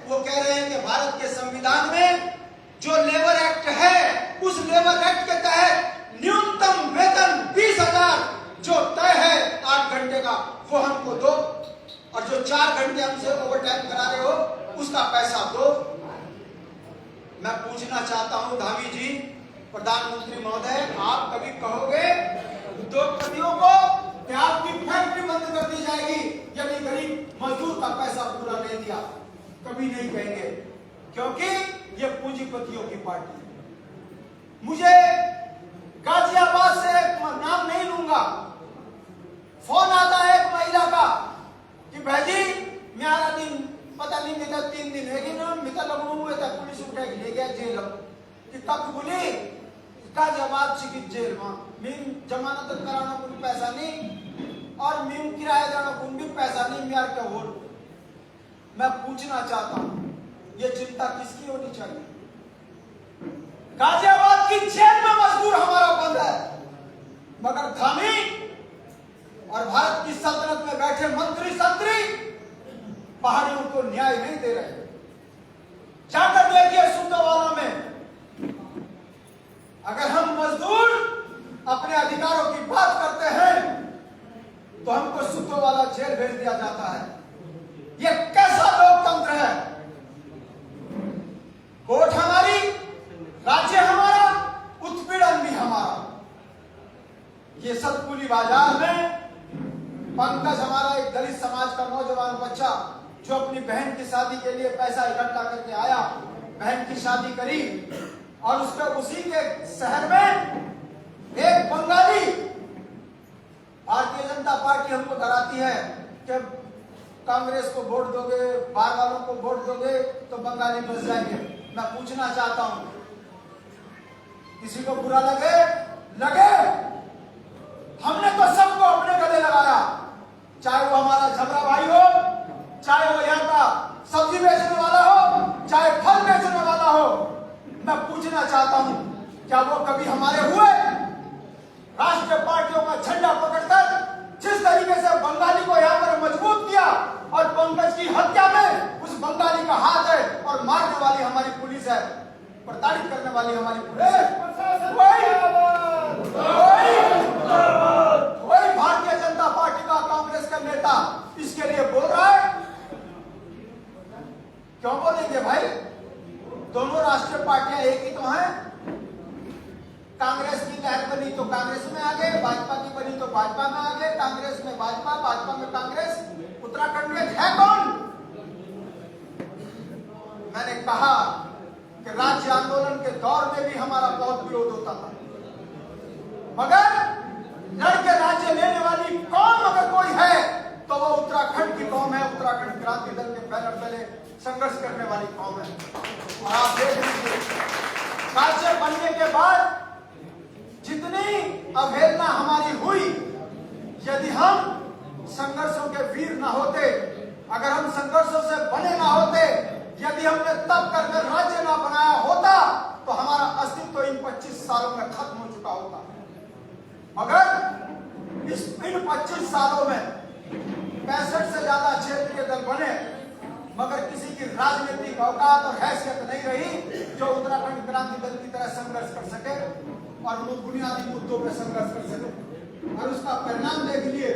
वो कह रहे हैं कि भारत के संविधान में जो लेबर एक्ट है, उस लेबर एक्ट के तहत न्यूनतम वेतन 20,000 जो तय है 8 घंटे का, वो हमको दो, और जो 4 घंटे हमसे ओवर टाइम करा रहे हो उसका पैसा दो। मैं पूछना चाहता हूं धामी जी, प्रधानमंत्री महोदय, आप कभी कहोगे उद्योगपतियों को कि आपकी फैक्ट्री बंद कर दी जाएगी यदि गरीब मजदूर का पैसा पूरा नहीं दिया? कभी नहीं कहेंगे, क्योंकि ये पूंजीपतियों की पार्टी है। मुझे गाजियाबाद से नाम नहीं लूंगा, फोन आता है एक महिला का कि भाई मेरा दिन पता नहीं मिला 3 दिन है कि ना मिता लगू हुए था, पुलिस उठा के ले गया जेल कि कब बोली गाजियाबाद चिकित जेल में जमानत कराना कोई पैसा नहीं और मीम किराया देना कोई भी पैसा नहीं। मेरा क्या हो, मैं पूछना चाहता हूं ये चिंता किसकी होनी चाहिए? गाजियाबाद की जेल में मजदूर हमारा बंद है, मगर धामी और भारत की सल्तनत में बैठे मंत्री संतरी पहाड़ियों को न्याय नहीं दे रहे। जाकर देखिए सुंदरवाला में, अगर हम मजदूर अपने अधिकारों की बात करते हैं तो हमको सुंदरवाला जेल भेज दिया जाता है। यह कैसा लोकतंत्र है? कोर्ट हमारी, राज्य हमारा, उत्पीड़न भी हमारा। ये सतपुली बाजार में पंकज, हमारा एक दलित समाज का नौजवान बच्चा जो अपनी बहन की शादी के लिए पैसा इकट्ठा करके आया, बहन की शादी करी, और उसके उसी के शहर में एक बंगाली, भारतीय जनता पार्टी हमको डराती है कि कांग्रेस को वोट दोगे, बार वालों को वोट दोगे तो बंगाली बस जाएंगे। मैं पूछना चाहता हूं, किसी को बुरा लगे लगे, हमने तो सबको अपने गले लगाया, चाहे वो हमारा झबरा भाई हो, चाहे वो यहाँ का सब्जी बेचने वाला हो, चाहे फल बेचने वाला हो। मैं पूछना चाहता हूं, क्या वो कभी हमारे हुए? राष्ट्रीय पार्टियों का झंडा पकड़कर जिस तरीके से बंगाली को यहाँ पर मजबूत किया, और पंकज की हत्या में उस बंगाली का हाथ है, और मारने वाली हमारी पुलिस है, प्रताड़ित करने वाली हमारी पुलिस है। कोई भारतीय जनता पार्टी का, कांग्रेस का नेता इसके लिए बोल रहा है? क्यों बोलेंगे भाई? दोनों राष्ट्रीय पार्टियां एक ही तो हैं। कांग्रेस की लहर बनी तो कांग्रेस में आ गए, भाजपा की बनी तो भाजपा में आ गए, कांग्रेस में भाजपा, भाजपा में कांग्रेस। उत्तराखंड में है कौन? मैंने कहा कि राज्य आंदोलन के दौर में भी हमारा बहुत विरोध होता था, मगर लड़के राज्य लेने वाली कौम अगर कोई है तो वो उत्तराखंड की कौम है। उत्तराखंड क्रांति दल के बैनर तले संघर्ष करने वाली कौम है। और आप देख लीजिए, राज्य बनने के बाद जितनी अवहेलना हमारी हुई, यदि हम संघर्षों के वीर ना होते, अगर हम संघर्षों से बने ना होते, यदि हमने तब कर राज्य ना बनाया होता तो हमारा अस्तित्व इन 25 सालों में खत्म हो चुका होता। मगर इन 25 सालों में 65 से ज्यादा क्षेत्रीय दल बने, मगर किसी की राजनीतिक औकात और हैसियत नहीं रही जो उत्तराखंड क्रांति दल की तरह संघर्ष कर सके और बुनियादी मुद्दों पर संघर्ष कर सके। और उसका परिणाम देख लिए,